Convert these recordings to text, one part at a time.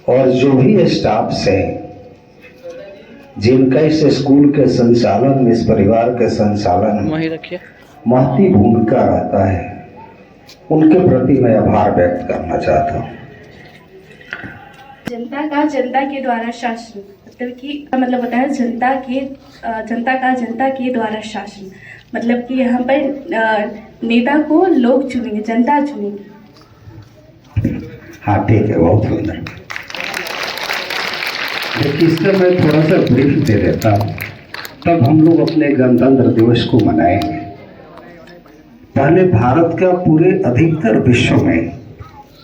और जो भी स्टाफ्स हैं जिनका इस स्कूल के संचालन में, इस परिवार के संचालन में महती भूमिका रहता है, उनके प्रति मैं आभार व्यक्त करना चाहता हूँ। जनता के द्वारा शासन, मतलब होता है जनता के द्वारा शासन, मतलब कि यहाँ पर नेता को लोग चुनेंगे, जनता चुनेगी। हाँ ठीक है, बहुत सुंदर। इससे मैं थोड़ा सा ब्रीफ दे देता हूँ, तब हम लोग अपने गणतंत्र दिवस को मनाएंगे। पहले भारत का पूरे अधिकतर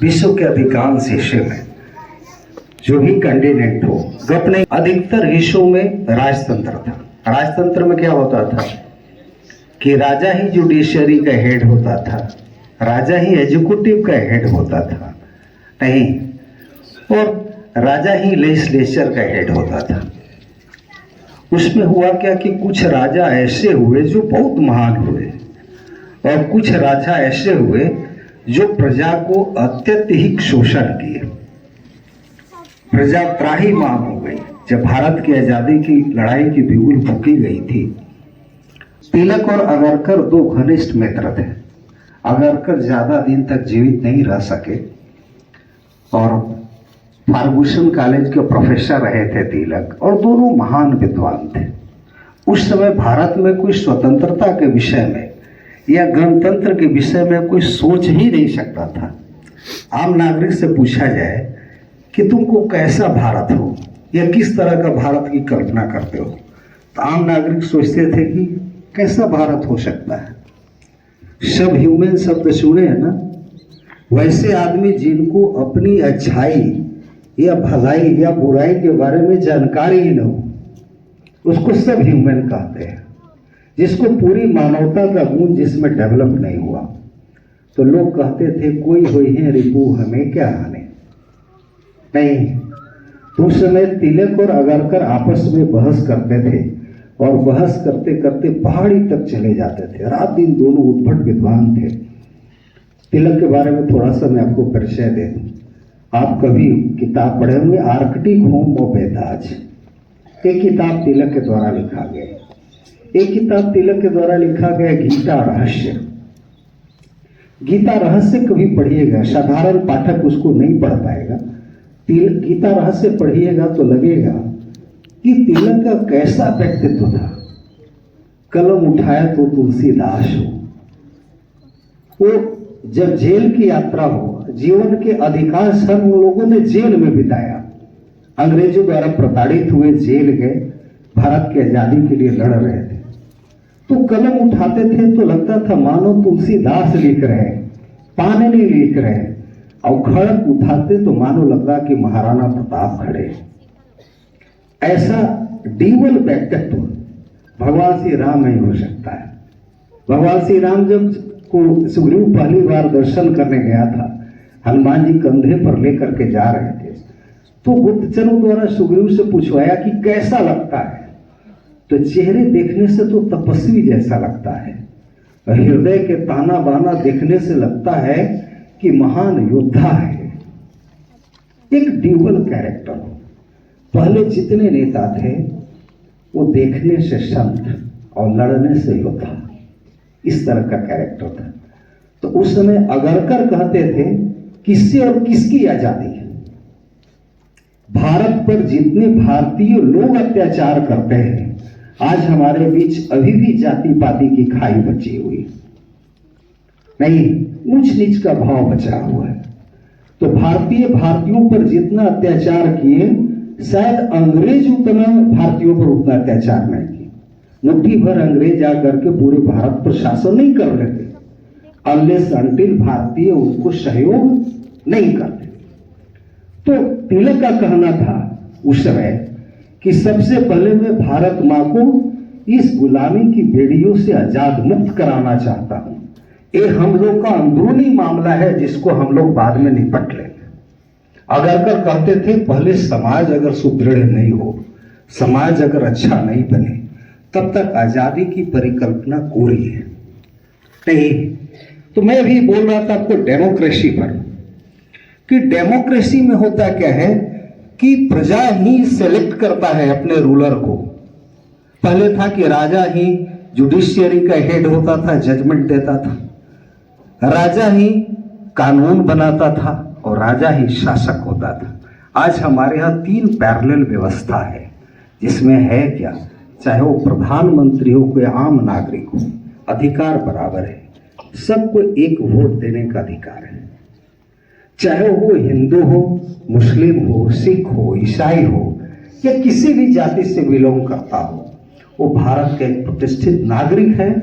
विश्व के अधिकांश हिस्से में जो भी कैंडिडेट हो, अपने अधिकतर हिस्सों में राजतंत्र था। राजतंत्र में क्या होता था कि राजा ही जुडिशरी का हेड होता था, राजा ही एग्जीक्यूटिव का हेड होता था, नहीं, और राजा ही लेजिस्लेचर का हेड होता था। उसमें हुआ क्या कि कुछ राजा ऐसे हुए जो बहुत महान हुए, और कुछ राजा ऐसे हुए जो प्रजा को अत्यधिक शोषण किए। प्रजा त्राहिमाम हो गई। जब भारत की आजादी की लड़ाई की बिगुल फूकी गई थी, तिलक और अगरकर दो घनिष्ठ मित्र थे। अगरकर ज्यादा दिन तक जीवित नहीं रह सके और फर्गुसन कॉलेज के प्रोफेसर रहे थे तिलक, और दोनों महान विद्वान थे। उस समय भारत में कोई स्वतंत्रता के विषय में या गणतंत्र के विषय में कोई सोच ही नहीं सकता था। आम नागरिक से पूछा जाए कि तुमको कैसा भारत हो या किस तरह का भारत की कल्पना करते हो, तो आम नागरिक सोचते थे कि कैसा भारत हो सकता है। सब ह्यूमन शब्द सुने हैं ना, वैसे आदमी जिनको अपनी अच्छाई या भलाई या बुराई के बारे में जानकारी ही न हो, उसको सब ह्यूमन कहते हैं। जिसको पूरी मानवता का गुण जिसमें डेवलप नहीं हुआ, तो लोग कहते थे कोई होई है रिपू, हमें क्या आने। नहीं, तो उस समय तिलक और अगरकर आपस में बहस करते थे, और बहस करते करते पहाड़ी तक चले जाते थे। रात दिन दोनों उद्भट विद्वान थे। तिलक के बारे में थोड़ा सा मैं आपको परिचय दे दूं। आप कभी किताब पढ़े होंगे, आर्कटिक होम ऑफ वेदाज। एक किताब तिलक के द्वारा लिखा गया, एक किताब तिलक के द्वारा लिखा गया गीता रहस्य। गीता रहस्य कभी पढ़िएगा, साधारण पाठक उसको नहीं पढ़ पाएगा। गीता रहस्य पढ़िएगा तो लगेगा कि तिलक का कैसा व्यक्तित्व था। कलम उठाया तो तुलसीदास हो। वो जब जेल की यात्रा हो, जीवन के अधिकांश हम लोगों ने जेल में बिताया, अंग्रेजों द्वारा प्रताड़ित हुए, जेल गए, भारत की आजादी के लिए लड़ रहे थे। तो कलम उठाते थे तो लगता था मानो तुलसीदास लिख रहे हैं, पाणिनि लिख रहे हैं, और खड़क उठाते तो मानो लगता कि महाराणा प्रताप खड़े। ऐसा डीवल व्यक्तित्व भगवान श्री राम नहीं हो सकता है। भगवान श्री राम जब को सुग्रीव पहली बार दर्शन करने गया था, हनुमान जी कंधे पर लेकर के जा रहे थे, तो गुप्तचरों द्वारा सुग्रीव से पूछवाया कि कैसा लगता है, तो चेहरे देखने से तो तपस्वी जैसा लगता है, हृदय के ताना बाना देखने से लगता है कि महान योद्धा है। एक ड्यूअल कैरेक्टर। पहले जितने नेता थे वो देखने से संत और लड़ने से योद्धा, इस तरह का कैरेक्टर था। तो उस समय अगरकर कहते थे किससे और किसकी आजादी है। भारत पर जितने भारतीय लोग अत्याचार करते हैं, आज हमारे बीच अभी भी जाति पाति की खाई बची हुई नहीं, ऊंच नीच का भाव बचा हुआ है। तो भारतीयों पर जितना अत्याचार किए, शायद अंग्रेज उतना भारतीयों पर उतना अत्याचार नहीं किए। मुट्ठी भर अंग्रेज आकर के पूरे भारत पर शासन नहीं कर रहे थे, अनलेस अनटिल भारतीय उनको सहयोग नहीं करते। तो तिलक का कहना था उस समय कि सबसे पहले मैं भारत मां को इस गुलामी की बेड़ियों से आजाद मुक्त कराना चाहता हूं। ये हम लोग का अंदरूनी मामला है जिसको हम लोग बाद में निपट लेंगे। अगरकर कहते थे पहले समाज अगर सुदृढ़ नहीं हो, समाज अगर अच्छा नहीं बने, तब तक आजादी की परिकल्पना कोरी है। नहीं, तो मैं भी बोल रहा था आपको डेमोक्रेसी पर, कि डेमोक्रेसी में होता क्या है कि प्रजा ही सेलेक्ट करता है अपने रूलर को। पहले था कि राजा ही जुडिशियरी का हेड होता था, जजमेंट देता था, राजा ही कानून बनाता था और राजा ही शासक होता था। आज हमारे यहाँ 3 पैरेलल व्यवस्था है, जिसमें है क्या, चाहे वो प्रधानमंत्री हो कोई आम नागरिक हो, अधिकार बराबर है, सबको एक वोट देने का अधिकार है। चाहे वो हिंदू हो, मुस्लिम हो, सिख हो, ईसाई हो या किसी भी जाति से बिलोंग करता हो, वो भारत का एक प्रतिष्ठित नागरिक है।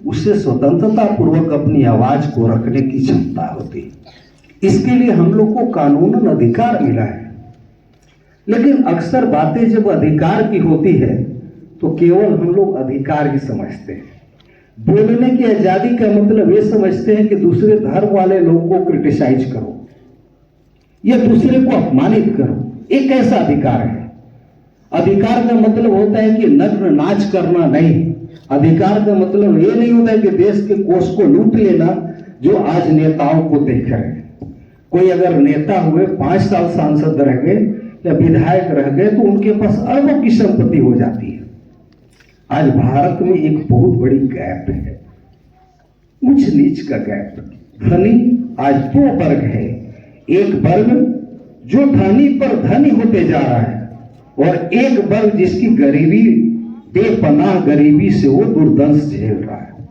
उसे स्वतंत्रता पूर्वक अपनी आवाज को रखने की क्षमता होती है। इसके लिए हम लोग को कानूनन अधिकार मिला है। लेकिन अक्सर बातें जब अधिकार की होती है तो केवल हम लोग अधिकार ही समझते हैं। बोलने की आजादी का मतलब ये समझते हैं कि दूसरे धर्म वाले लोगों को क्रिटिसाइज करो या दूसरे को अपमानित करो, एक कैसा अधिकार है। अधिकार का मतलब होता है कि नग्न नाच करना नहीं। अधिकार का मतलब ये नहीं होता है कि देश के कोष को लूट लेना, जो आज नेताओं को देख रहे हैं। कोई अगर नेता हुए 5 साल सांसद रह गए या विधायक रह गए तो उनके पास अरबों की संपत्ति हो जाती है। आज भारत में एक बहुत बड़ी गैप है, उच्च नीच का गैप। धनी आज 2 वर्ग है, एक वर्ग जो धनी पर धनी होते जा रहा है और एक वर्ग जिसकी गरीबी, बेपनाह गरीबी से वो दुर्दंश झेल रहा है।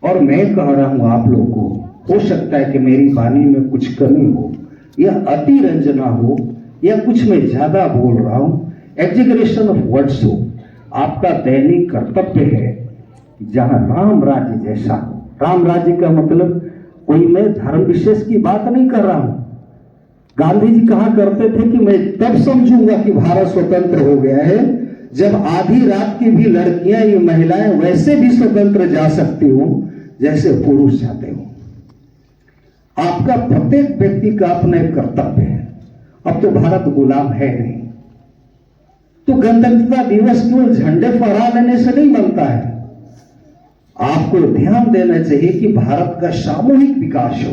और मैं कह रहा हूं आप लोगों को, हो सकता है कि मेरी वाणी में कुछ कमी हो या अति रंजना हो या कुछ मैं ज्यादा बोल रहा हूं, एग्जीग्रेशन ऑफ वर्ड्स हो। आपका दैनिक कर्तव्य है जहां राम राज्य जैसा। राम राज्य का मतलब कोई मैं धर्म विशेष की बात नहीं कर रहा हूं। गांधी जी कहा करते थे कि मैं तब समझूंगा कि भारत स्वतंत्र हो गया है जब आधी रात की भी लड़कियां या महिलाएं वैसे भी स्वतंत्र जा सकती हो जैसे पुरुष जाते हो। आपका प्रत्येक व्यक्ति का अपना एक कर्तव्य है। अब तो भारत गुलाम है नहीं, तो गणतंत्रता दिवस केवल झंडे फहरा लेने से नहीं बनता है। आपको ध्यान देना चाहिए कि भारत का सामूहिक विकास हो,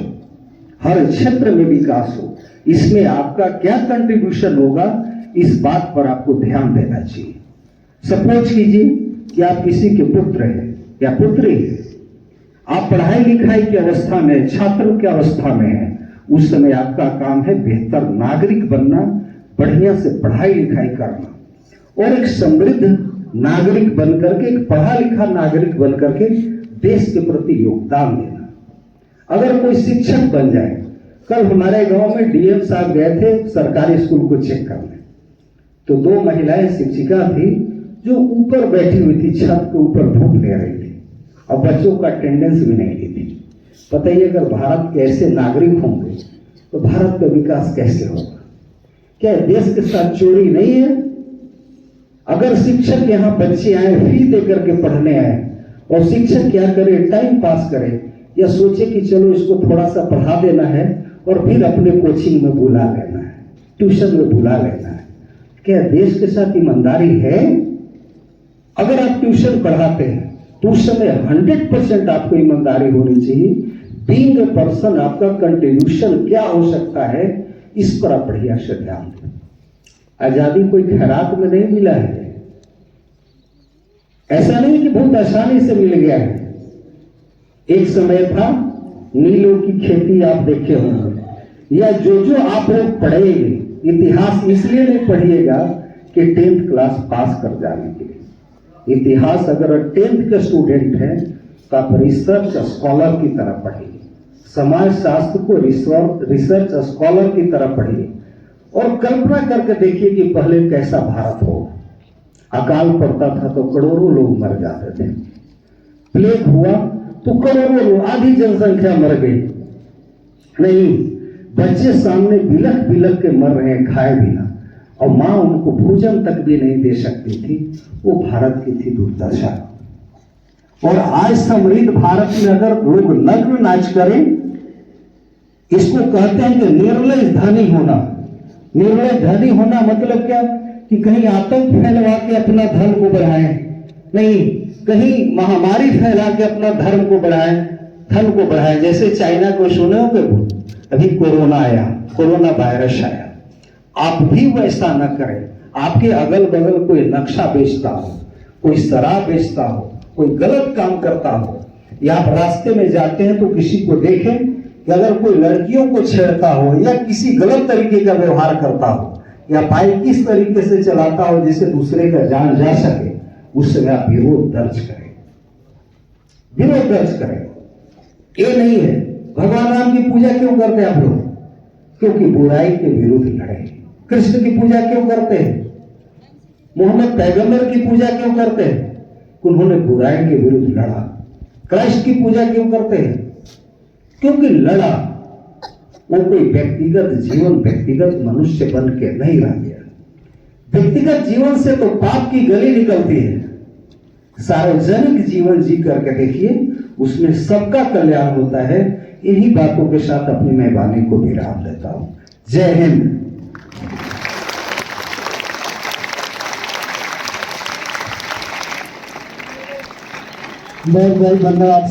हर क्षेत्र में विकास हो। इसमें आपका क्या कंट्रीब्यूशन होगा, इस बात पर आपको ध्यान देना चाहिए। सपोज कीजिए कि आप किसी के पुत्र हैं या पुत्री है, आप पढ़ाई लिखाई की अवस्था में, छात्र की अवस्था में है, उस समय आपका काम है बेहतर नागरिक बनना, बढ़िया से पढ़ाई लिखाई करना और एक समृद्ध नागरिक बनकर के, एक पढ़ा लिखा नागरिक बनकर के देश के प्रति योगदान देना। अगर कोई शिक्षक बन जाए, कल हमारे गांव में डीएम साहब गए थे सरकारी स्कूल को चेक करने, तो 2 महिलाएं शिक्षिका थी जो ऊपर बैठी हुई थी, छत के ऊपर धूप ले रही थी और बच्चों का अटेंडेंस भी नहीं ली थी। बताइए अगर भारत के ऐसे नागरिक होंगे तो भारत का विकास कैसे होगा? क्या देश के साथ चोरी नहीं है? अगर शिक्षक यहाँ बच्चे आए, फी देकर के पढ़ने आए और शिक्षक क्या करे, टाइम पास करे या सोचे कि चलो इसको थोड़ा सा पढ़ा देना है और फिर अपने कोचिंग में बुला लेना है, ट्यूशन में बुला लेना है, क्या देश के साथ ईमानदारी है? अगर आप ट्यूशन पढ़ाते हैं तो उस समय 100% आपको ईमानदारी होनी चाहिए। बीइंग ए पर्सन आपका कंट्रीब्यूशन क्या हो सकता है, इस पर आप बढ़िया से ध्यान दें। आजादी कोई खैरात में नहीं मिला है, ऐसा नहीं कि बहुत आसानी से मिल गया है। एक समय था नीलों की खेती, आप देखे होंगे, या जो आप लोग पढ़ेंगे, इतिहास इसलिए नहीं पढ़िएगा कि 10th क्लास पास कर जाने के लिए। इतिहास अगर 10th का स्टूडेंट है तो आप रिसर्च स्कॉलर की तरह पढ़िए, समाज शास्त्र को रिसर्च स्कॉलर की तरह पढ़िए और कल्पना करके देखिए कि पहले कैसा भारत हो। अकाल पड़ता था तो करोड़ों लोग मर जाते थे, प्लेग हुआ तो करोड़ों लोग, आधी जनसंख्या मर गई। नहीं, बच्चे सामने बिलख बिलख के मर रहे हैं, खाए बिना, और मां उनको भोजन तक भी नहीं दे सकती थी। वो भारत की थी दुर्दशा। और आज समृद्ध भारत में अगर लोग नग्न नाच करें, इसको कहते हैं कि निर्लय धनी होना। निर्लय धनी होना मतलब क्या कि कहीं आतंक फैलवा के अपना धर्म को बढ़ाएं, नहीं, कहीं महामारी फैला के अपना धर्म को बढ़ाएं, धन को बढ़ाएं। जैसे चाइना को सुने होंगे, अभी कोरोना आया, कोरोना वायरस आया, आप भी वैसा न करें। आपके अगल बगल कोई नक्शा बेचता हो, कोई शराब बेचता हो, कोई गलत काम करता हो, या आप रास्ते में जाते हैं तो किसी को देखें कि अगर कोई लड़कियों को छेड़ता हो या किसी गलत तरीके का व्यवहार करता हो या बाइक किस तरीके से चलाता हो जिससे दूसरे का जान जा सके, उस समय आप विरोध दर्ज करें, विरोध दर्ज करें। ये नहीं है भगवान राम की पूजा क्यों करते हैं आप लोग? क्योंकि बुराई के विरुद्ध लड़े। कृष्ण की पूजा क्यों करते हैं? मोहम्मद पैगंबर की पूजा क्यों करते हैं? उन्होंने बुराई के विरुद्ध लड़ा। क्राइस्ट की पूजा क्यों करते हैं? क्योंकि लड़ा। वो कोई व्यक्तिगत जीवन व्यक्तिगत मनुष्य बन के नहीं रह गया। व्यक्तिगत जीवन से तो पाप की गली निकलती है। सार्वजनिक जीवन जी करके देखिए, उसमें सबका कल्याण होता है। इन्हीं बातों के साथ अपनी मैं वाणी को विराम देता हूं। जय हिंद। बहुत बहुत धन्यवाद।